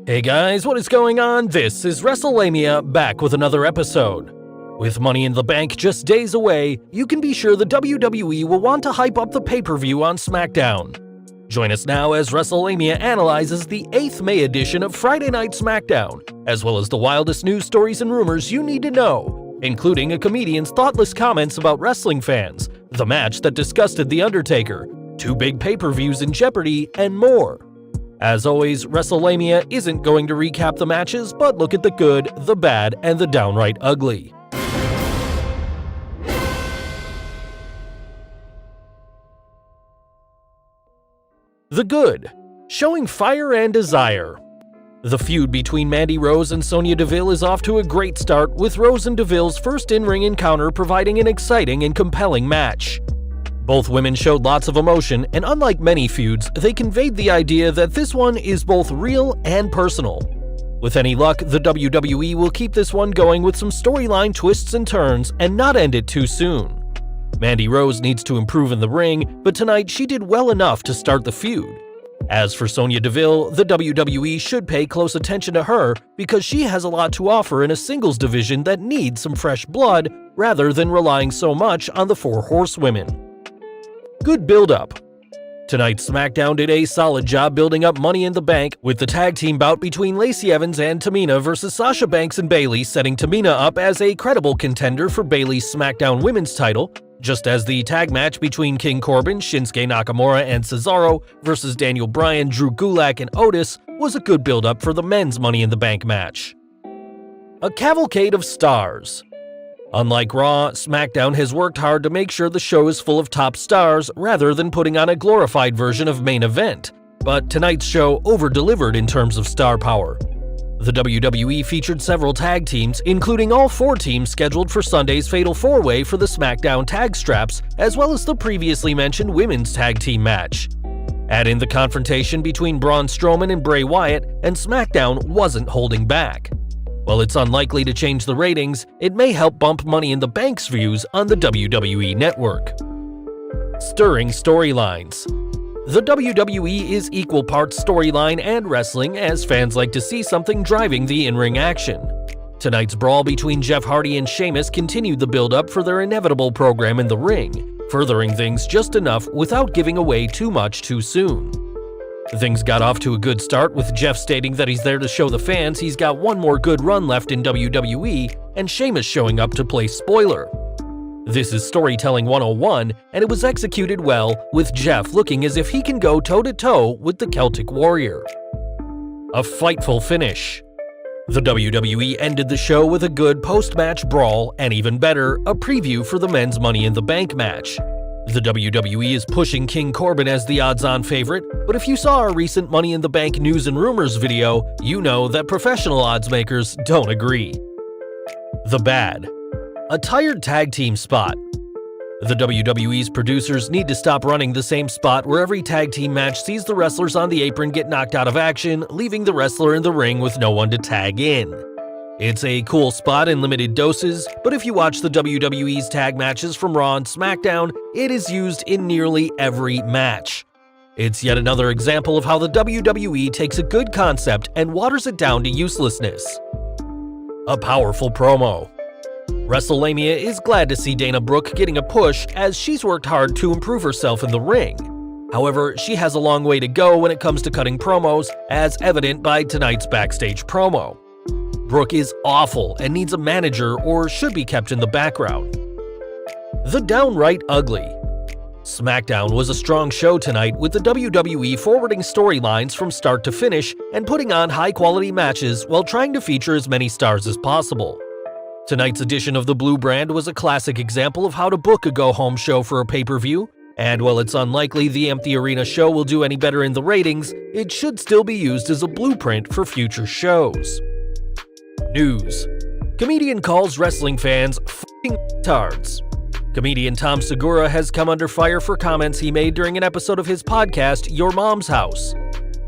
Hey guys, what is going on? This is Wrestlelamia, back with another episode. With Money in the Bank just days away, you can be sure the WWE will want to hype up the pay-per-view on Smackdown. Join us now as Wrestlelamia analyzes the 8th May edition of Friday Night Smackdown, as well as the wildest news stories and rumors you need to know, including a comedian's thoughtless comments about wrestling fans, the match that disgusted The Undertaker, 2 big pay-per-views in Jeopardy, and more. As always, Wrestlelamia isn't going to recap the matches, but look at the good, the bad, and the downright ugly. The good. Showing fire and desire. The feud between Mandy Rose and Sonya Deville is off to a great start, with Rose and Deville's first in-ring encounter providing an exciting and compelling match. Both women showed lots of emotion, and unlike many feuds, they conveyed the idea that this one is both real and personal. With any luck, the WWE will keep this one going with some storyline twists and turns and not end it too soon. Mandy Rose needs to improve in the ring, but tonight she did well enough to start the feud. As for Sonya Deville, the WWE should pay close attention to her because she has a lot to offer in a singles division that needs some fresh blood rather than relying so much on the 4 horsewomen. Good build-up. Tonight's SmackDown did a solid job building up Money in the Bank, with the tag team bout between Lacey Evans and Tamina versus Sasha Banks and Bayley setting Tamina up as a credible contender for Bayley's SmackDown Women's title, just as the tag match between King Corbin, Shinsuke Nakamura, and Cesaro versus Daniel Bryan, Drew Gulak, and Otis was a good build-up for the men's Money in the Bank match. A cavalcade of stars. Unlike Raw, SmackDown has worked hard to make sure the show is full of top stars rather than putting on a glorified version of Main Event, but tonight's show over-delivered in terms of star power. The WWE featured several tag teams, including all 4 teams scheduled for Sunday's Fatal 4-Way for the SmackDown tag straps, as well as the previously mentioned women's tag team match. Add in the confrontation between Braun Strowman and Bray Wyatt, and SmackDown wasn't holding back. While it's unlikely to change the ratings, it may help bump Money in the Bank's views on the WWE Network. Stirring storylines. The WWE is equal parts storyline and wrestling, as fans like to see something driving the in-ring action. Tonight's brawl between Jeff Hardy and Sheamus continued the build-up for their inevitable program in the ring, furthering things just enough without giving away too much too soon. Things got off to a good start, with Jeff stating that he's there to show the fans he's got one more good run left in WWE, and Sheamus showing up to play spoiler. This is storytelling 101, and it was executed well, with Jeff looking as if he can go toe-to-toe with the Celtic Warrior. A fightful finish. The WWE ended the show with a good post-match brawl, and even better, a preview for the men's Money in the Bank match. The WWE is pushing King Corbin as the odds-on favorite, but if you saw our recent Money in the Bank news and rumors video, you know that professional odds makers don't agree. The bad. A tired tag team spot. The WWE's producers need to stop running the same spot where every tag team match sees the wrestlers on the apron get knocked out of action, leaving the wrestler in the ring with no one to tag in. It's a cool spot in limited doses, but if you watch the WWE's tag matches from Raw and SmackDown, it is used in nearly every match. It's yet another example of how the WWE takes a good concept and waters it down to uselessness. A powerful promo. Wrestlelamia is glad to see Dana Brooke getting a push, as she's worked hard to improve herself in the ring. However, she has a long way to go when it comes to cutting promos, as evident by tonight's backstage promo. Brooke is awful and needs a manager or should be kept in the background. The downright ugly. SmackDown was a strong show tonight, with the WWE forwarding storylines from start to finish and putting on high-quality matches while trying to feature as many stars as possible. Tonight's edition of the Blue Brand was a classic example of how to book a go-home show for a pay-per-view, and while it's unlikely the empty arena show will do any better in the ratings, it should still be used as a blueprint for future shows. News. Comedian calls wrestling fans f***ing tards. Comedian Tom Segura has come under fire for comments he made during an episode of his podcast, Your Mom's House.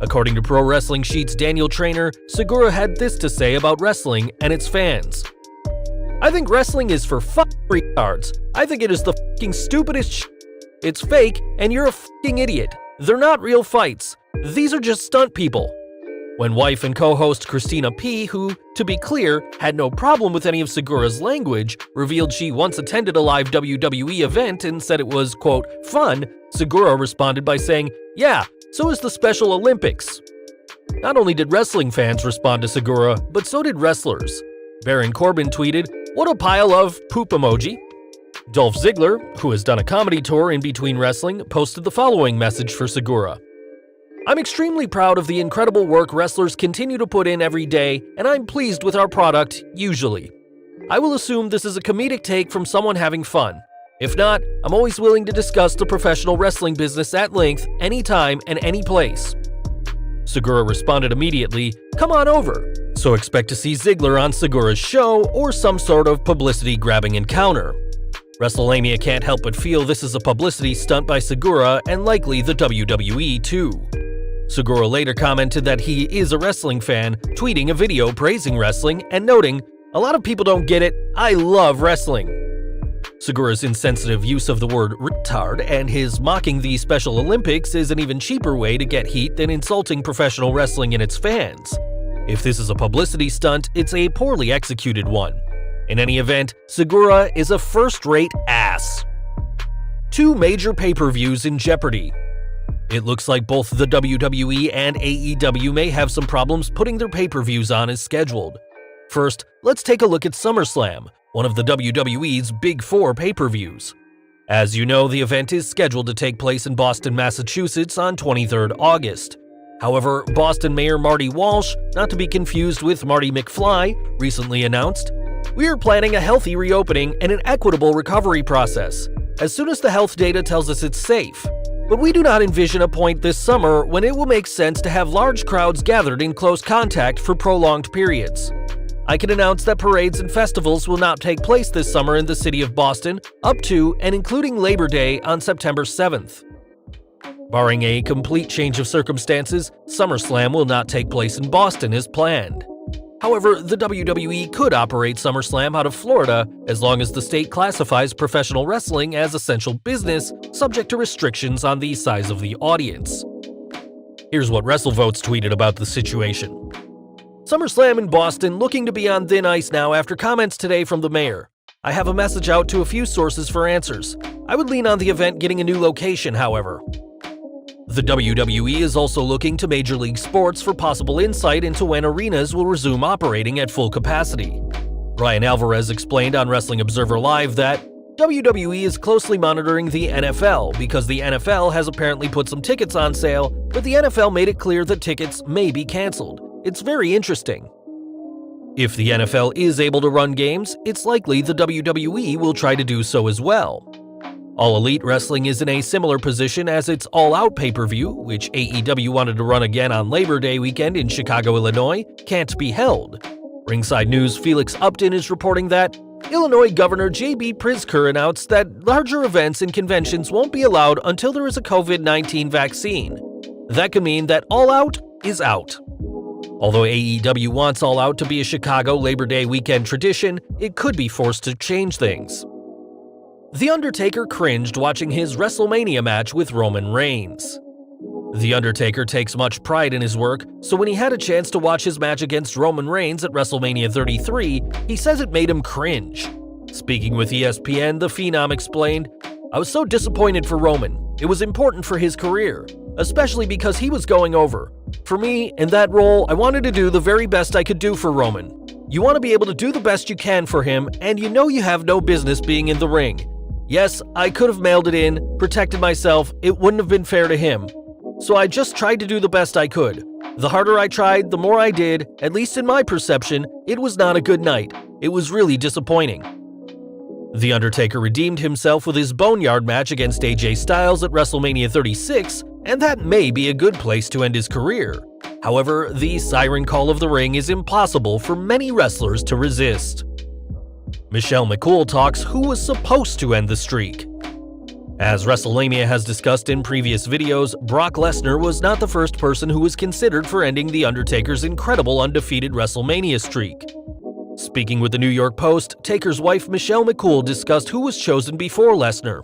According to Pro Wrestling Sheet's Daniel Trainer, Segura had this to say about wrestling and its fans. I think wrestling is for f***ing retards. I think it is the f***ing stupidest sh**. It's fake, and you're a f***ing idiot. They're not real fights. These are just stunt people. when wife and co-host Christina P., who, to be clear, had no problem with any of Segura's language, revealed she once attended a live WWE event and said it was, quote, fun, Segura responded by saying, yeah, so is the Special Olympics. Not only did wrestling fans respond to Segura, but so did wrestlers. Baron Corbin tweeted, what a pile of poop emoji. Dolph Ziggler, who has done a comedy tour in between wrestling, posted the following message for Segura. I'm extremely proud of the incredible work wrestlers continue to put in every day, and I'm pleased with our product, usually. I will assume this is a comedic take from someone having fun. If not, I'm always willing to discuss the professional wrestling business at length, anytime and any place. Segura responded immediately, come on over. So expect to see Ziggler on Segura's show or some sort of publicity-grabbing encounter. Wrestlelamia can't help but feel this is a publicity stunt by Segura and likely the WWE too. Segura later commented that he is a wrestling fan, tweeting a video praising wrestling and noting, a lot of people don't get it, I love wrestling. Segura's insensitive use of the word retard and his mocking the Special Olympics is an even cheaper way to get heat than insulting professional wrestling and its fans. If this is a publicity stunt, it's a poorly executed one. In any event, Segura is a first-rate ass. 2 major pay-per-views in Jeopardy. It looks like both the WWE and AEW may have some problems putting their pay-per-views on as scheduled. First, let's take a look at SummerSlam, one of the WWE's Big 4 pay-per-views. As you know, the event is scheduled to take place in Boston, Massachusetts on 23rd August. However, Boston Mayor Marty Walsh, not to be confused with Marty McFly, recently announced, we are planning a healthy reopening and an equitable recovery process, as soon as the health data tells us it's safe. But we do not envision a point this summer when it will make sense to have large crowds gathered in close contact for prolonged periods. I can announce that parades and festivals will not take place this summer in the city of Boston, up to and including Labor Day on September 7th. Barring a complete change of circumstances, SummerSlam will not take place in Boston as planned. However, the WWE could operate SummerSlam out of Florida as long as the state classifies professional wrestling as essential business, subject to restrictions on the size of the audience. Here's what WrestleVotes tweeted about the situation. SummerSlam in Boston looking to be on thin ice now after comments today from the mayor. I have a message out to a few sources for answers. I would lean on the event getting a new location, however. The WWE is also looking to Major League Sports for possible insight into when arenas will resume operating at full capacity. Brian Alvarez explained on Wrestling Observer Live that WWE is closely monitoring the NFL because the NFL has apparently put some tickets on sale, but the NFL made it clear that tickets may be canceled. It's very interesting. If the NFL is able to run games, it's likely the WWE will try to do so as well. All Elite Wrestling is in a similar position as its All Out pay-per-view, which AEW wanted to run again on Labor Day weekend in Chicago, Illinois, can't be held. Ringside News' Felix Upton is reporting that Illinois Governor J.B. Pritzker announced that larger events and conventions won't be allowed until there is a COVID-19 vaccine. That could mean that All Out is out. Although AEW wants All Out to be a Chicago Labor Day weekend tradition, it could be forced to change things. The Undertaker cringed watching his WrestleMania match with Roman Reigns. The Undertaker takes much pride in his work, so when he had a chance to watch his match against Roman Reigns at WrestleMania 33, he says it made him cringe. Speaking with ESPN, the Phenom explained, I was so disappointed for Roman. It was important for his career, especially because he was going over. For me, in that role, I wanted to do the very best I could do for Roman. You want to be able to do the best you can for him, and you know you have no business being in the ring. Yes, I could have mailed it in, protected myself, it wouldn't have been fair to him. So I just tried to do the best I could. The harder I tried, the more I did, at least in my perception, it was not a good night. It was really disappointing. The Undertaker redeemed himself with his Boneyard match against AJ Styles at WrestleMania 36, and that may be a good place to end his career. However, the siren call of the ring is impossible for many wrestlers to resist. Michelle McCool talks who was supposed to end the streak. As Wrestlelamia has discussed in previous videos, Brock Lesnar was not the first person who was considered for ending The Undertaker's incredible undefeated WrestleMania streak. Speaking with the New York Post, Taker's wife Michelle McCool discussed who was chosen before Lesnar.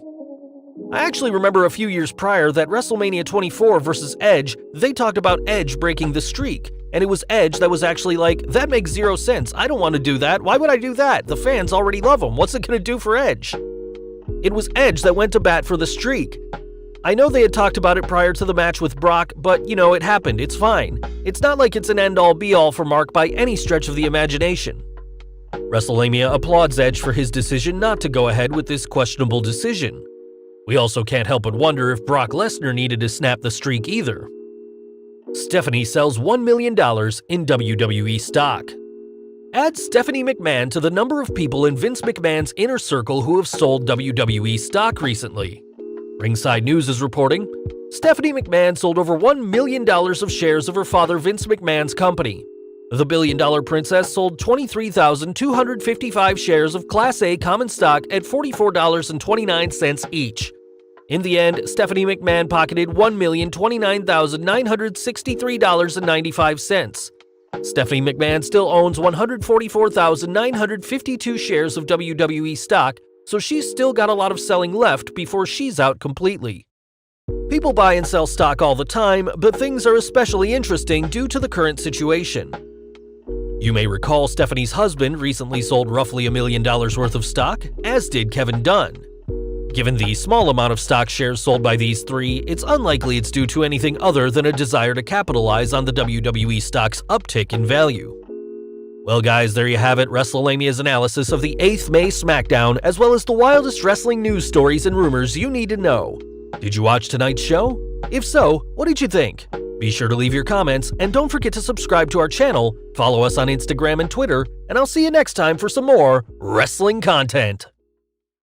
I actually remember a few years prior that WrestleMania 24 versus Edge, they talked about Edge breaking the streak, And it was Edge that was actually like, that makes zero sense. I don't want to do that. Why would I do that? The fans already love him. What's it going to do for Edge? It was Edge that went to bat for the streak. I know they had talked about it prior to the match with Brock, but you know, it happened. It's fine. It's not like it's an end-all be-all for Mark by any stretch of the imagination. Wrestlelamia applauds Edge for his decision not to go ahead with this questionable decision. We also can't help but wonder if Brock Lesnar needed to snap the streak either. Stephanie sells $1 million in WWE stock. Add Stephanie McMahon to the number of people in Vince McMahon's inner circle who have sold WWE stock recently. Ringside News is reporting, Stephanie McMahon sold over $1 million of shares of her father Vince McMahon's company. The billion-dollar princess sold 23,255 shares of Class A common stock at $44.29 each. In the end, Stephanie McMahon pocketed $1,029,963.95. Stephanie McMahon still owns 144,952 shares of WWE stock, so she's still got a lot of selling left before she's out completely. People buy and sell stock all the time, but things are especially interesting due to the current situation. You may recall Stephanie's husband recently sold roughly $1 million worth of stock, as did Kevin Dunn. Given the small amount of stock shares sold by these three, it's unlikely it's due to anything other than a desire to capitalize on the WWE stock's uptick in value. Well guys, there you have it, WrestleLamia's analysis of the 8th May Smackdown, as well as the wildest wrestling news stories and rumors you need to know. Did you watch tonight's show? If so, what did you think? Be sure to leave your comments, and don't forget to subscribe to our channel, follow us on Instagram and Twitter, and I'll see you next time for some more wrestling content.